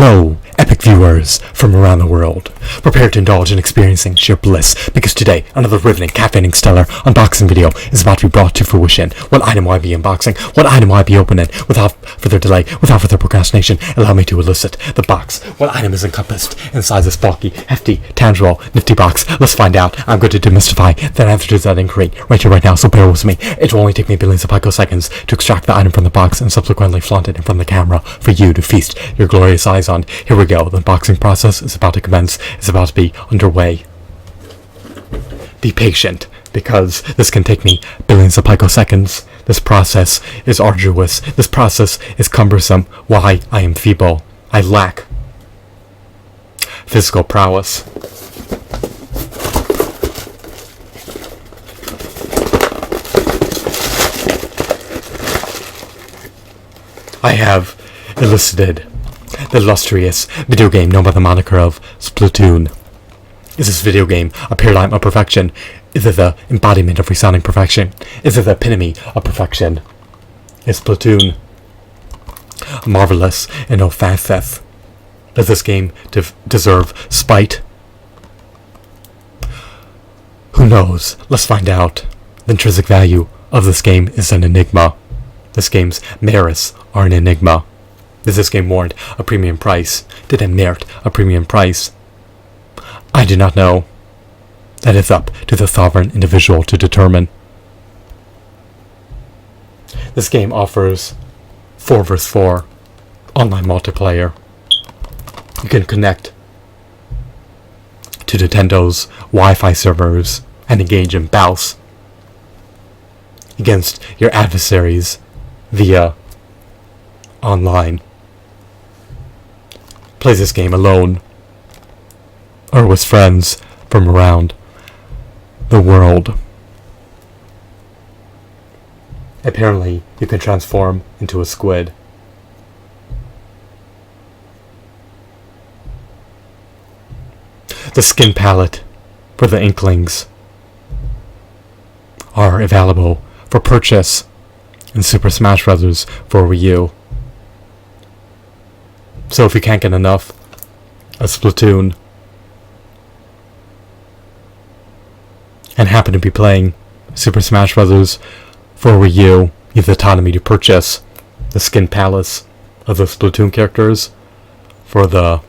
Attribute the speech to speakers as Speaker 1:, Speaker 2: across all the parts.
Speaker 1: Hello, epic viewers from around the world. Prepare to indulge in experiencing sheer bliss, because today another riveting, captivating, stellar unboxing video is about to be brought to fruition. What item will I be unboxing? What item will I be opening? Without further delay, without further procrastination, allow me to elicit the box. What item is encompassed inside this bulky, hefty, tangible, nifty box? Let's find out. I'm going to demystify that answer to that inquiry right here, right now, so bear with me. It will only take me billions of picoseconds to extract the item from the box and subsequently flaunt it in front of the camera for you to feast your glorious eyes on. Here we go. The unboxing process is about to commence. It's about to be underway. Be patient, because this can take me billions of picoseconds. This process is arduous. This process is cumbersome. Why? I am feeble. I lack physical prowess. I have elicited the illustrious video game known by the moniker of Splatoon. Is this video game a paradigm of perfection? Is it the embodiment of resounding perfection? Is it the epitome of perfection? Is Splatoon marvelous in no facets? Does this game deserve spite? Who knows? Let's find out. The intrinsic value of this game is an enigma. This game's merits are an enigma. Does this game warrant a premium price? Did it merit a premium price? I do not know. That is up to the sovereign individual to determine. This game offers 4 vs 4 online multiplayer. You can connect to Nintendo's Wi-Fi servers and engage in bouts against your adversaries via online. Play this game alone or with friends from around the world. Apparently, you can transform into a squid. The skin palette for the Inklings are available for purchase in Super Smash Bros. For Wii U. So if you can't get enough of Splatoon and happen to be playing Super Smash Bros. For Wii U, you have the autonomy to purchase the skin palettes of the Splatoon characters for the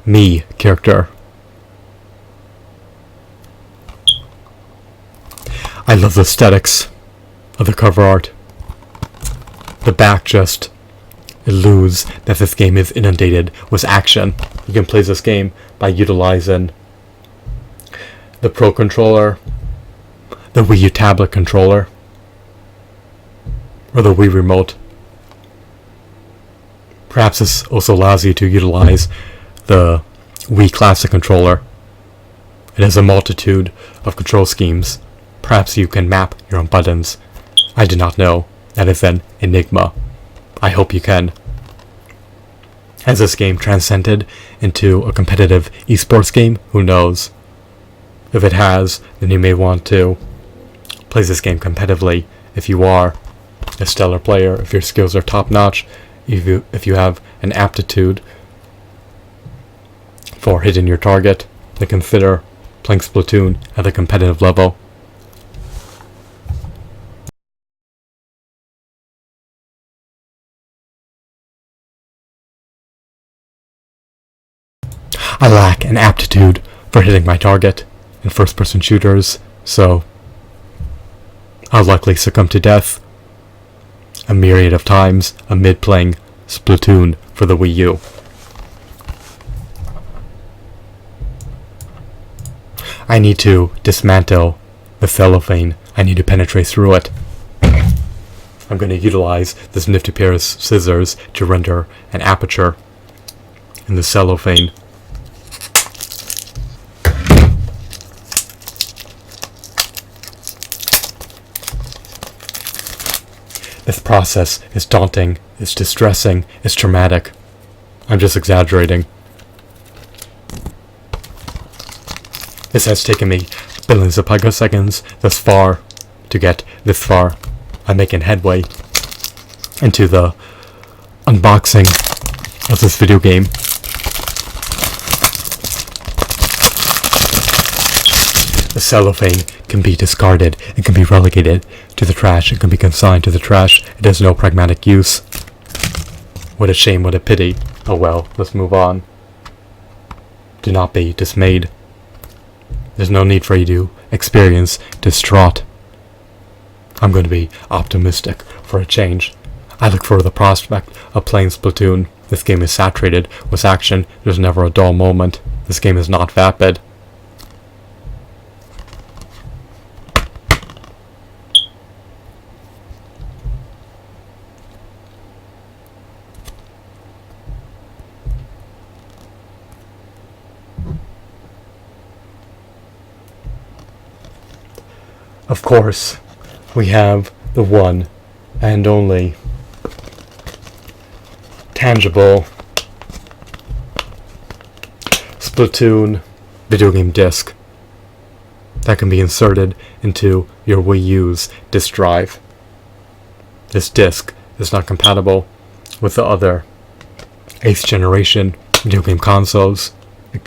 Speaker 1: Me character. I love the aesthetics of the cover art. The back just eludes that this game is inundated with action. You can play this game by utilizing the Pro Controller, the Wii U tablet controller, or the Wii Remote. Perhaps this also allows you to utilize the Wii Classic controller. It has a multitude of control schemes. Perhaps you can map your own buttons. I do not know. That is an enigma. I hope you can. Has this game transcended into a competitive esports game? Who knows? If it has, then you may want to play this game competitively if you are a stellar player, if your skills are top-notch, if you have an aptitude for hitting your target, then consider playing Splatoon at a competitive level. I lack an aptitude for hitting my target in first-person shooters, so I'll likely succumb to death a myriad of times amid playing Splatoon for the Wii U. I need to dismantle the cellophane. I need to penetrate through it. I'm going to utilize this nifty pair of scissors to render an aperture in the cellophane. This process is daunting, it's distressing, it's traumatic. I'm just exaggerating. This has taken me billions of picoseconds thus far to get this far. I'm making headway into the unboxing of this video game. The cellophane can be discarded. It can be relegated to the trash. It can be consigned to the trash. It has no pragmatic use. What a shame, what a pity. Oh well, let's move on. Do not be dismayed. There's no need for you to experience distraught. I'm going to be optimistic for a change. I look for the prospect of playing Splatoon. This game is saturated with action. There's never a dull moment. This game is not vapid. Of course, we have the one and only tangible Splatoon video game disc that can be inserted into your Wii U's disk drive. This disc is not compatible with the other 8th generation video game consoles.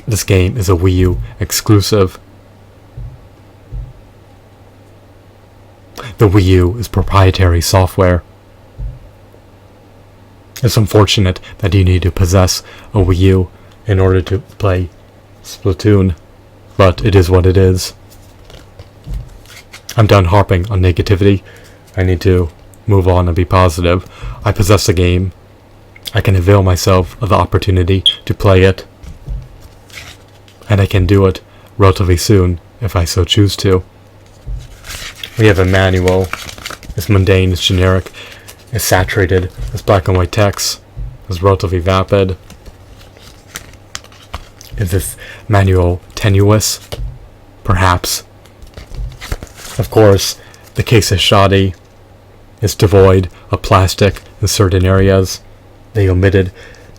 Speaker 1: This game is a Wii U exclusive. The Wii U is proprietary software. It's unfortunate that you need to possess a Wii U in order to play Splatoon, but it is what it is. I'm done harping on negativity. I need to move on and be positive. I possess the game. I can avail myself of the opportunity to play it, and I can do it relatively soon if I so choose to. We have a manual. It's mundane, it's generic, it's saturated, it's black and white text, it's relatively vapid. Is this manual tenuous? Perhaps. Of course, the case is shoddy. It's devoid of plastic in certain areas. They omitted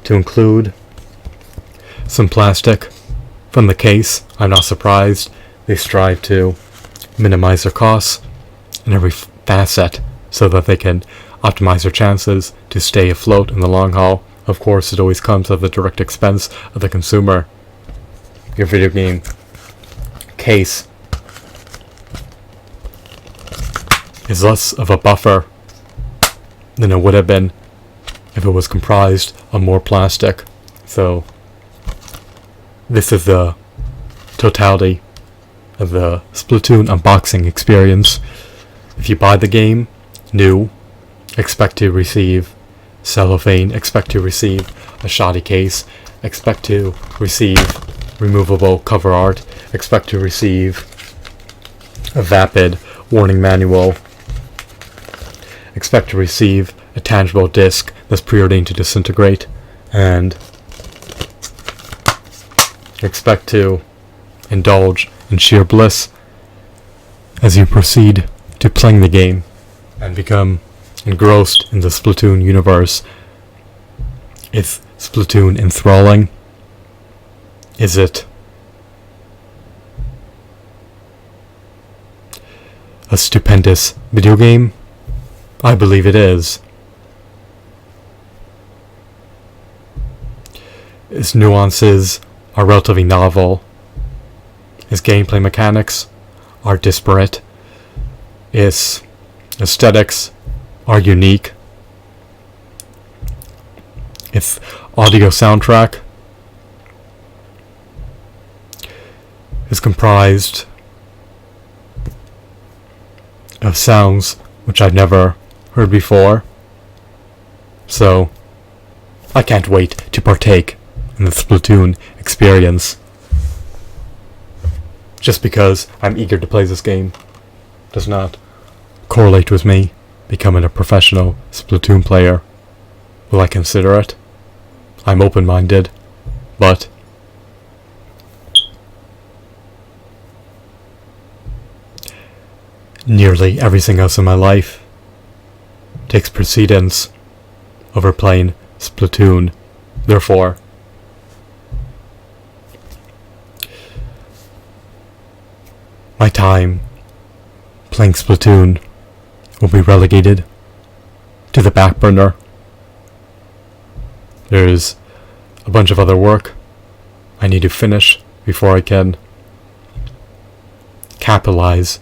Speaker 1: to include some plastic from the case. I'm not surprised. They strive to minimize their costs in every facet so that they can optimize their chances to stay afloat in the long haul. Of course, it always comes at the direct expense of the consumer. Your video game case is less of a buffer than it would have been if it was comprised of more plastic. So this is the totality of the Splatoon unboxing experience. If you buy the game new, expect to receive cellophane, expect to receive a shoddy case, expect to receive removable cover art, expect to receive a vapid warning manual, expect to receive a tangible disc that's preordained to disintegrate, and expect to indulge in sheer bliss as you proceed to playing the game and become engrossed in the Splatoon universe. Is Splatoon enthralling? Is it a stupendous video game? I believe it is. Its nuances are relatively novel. Its gameplay mechanics are disparate. Its aesthetics are unique. Its audio soundtrack is comprised of sounds which I've never heard before. So I can't wait to partake in the Splatoon experience. Just because I'm eager to play this game does not correlate with me becoming a professional Splatoon player. Will I consider it? I'm open-minded, but nearly everything else in my life takes precedence over playing Splatoon. Therefore, my time playing Splatoon will be relegated to the back burner. There's a bunch of other work I need to finish before I can capitalize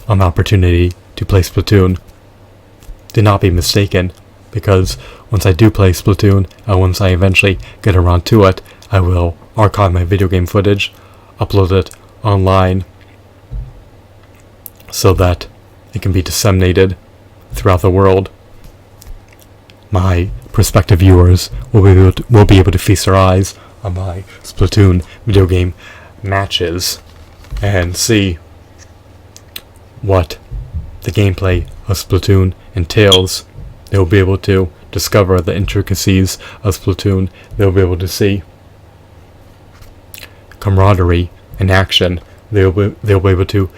Speaker 1: on the opportunity to play Splatoon. Do not be mistaken, because once I do play Splatoon, and once I eventually get around to it, I will archive my video game footage, upload it online, so that it can be disseminated throughout the world. My prospective viewers will be able to feast their eyes on my Splatoon video game matches and see what the gameplay of Splatoon entails. They'll be able to discover the intricacies of Splatoon. They'll be able to see camaraderie in action. They'll be able to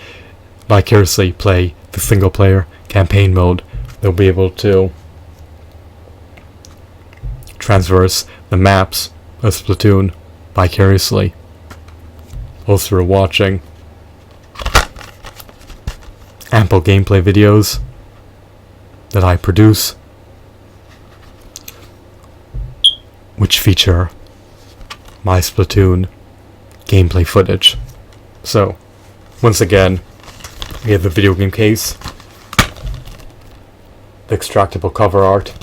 Speaker 1: vicariously play the single player campaign mode. They'll be able to traverse the maps of Splatoon vicariously, all through watching ample gameplay videos that I produce, which feature my Splatoon gameplay footage. So, once again, we have the video game case, the extractable cover art,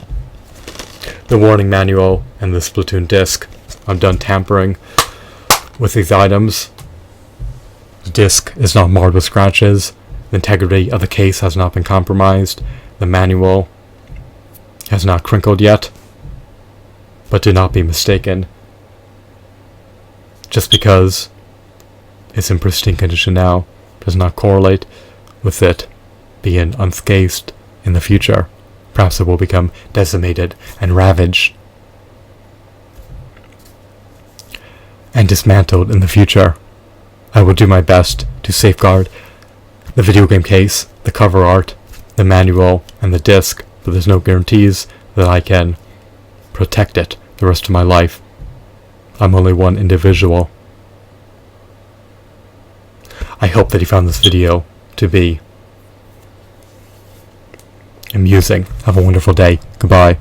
Speaker 1: the warning manual, and the Splatoon disc. I'm done tampering with these items. The disc is not marred with scratches. The integrity of the case has not been compromised. The manual has not crinkled yet. But do not be mistaken. Just because it's in pristine condition now does not correlate with it being unscathed in the future. Perhaps it will become decimated and ravaged and dismantled in the future. I will do my best to safeguard the video game case, the cover art, the manual, and the disc, but there's no guarantees that I can protect it the rest of my life. I'm only one individual. I hope that you found this video to be amusing. Have a wonderful day. Goodbye.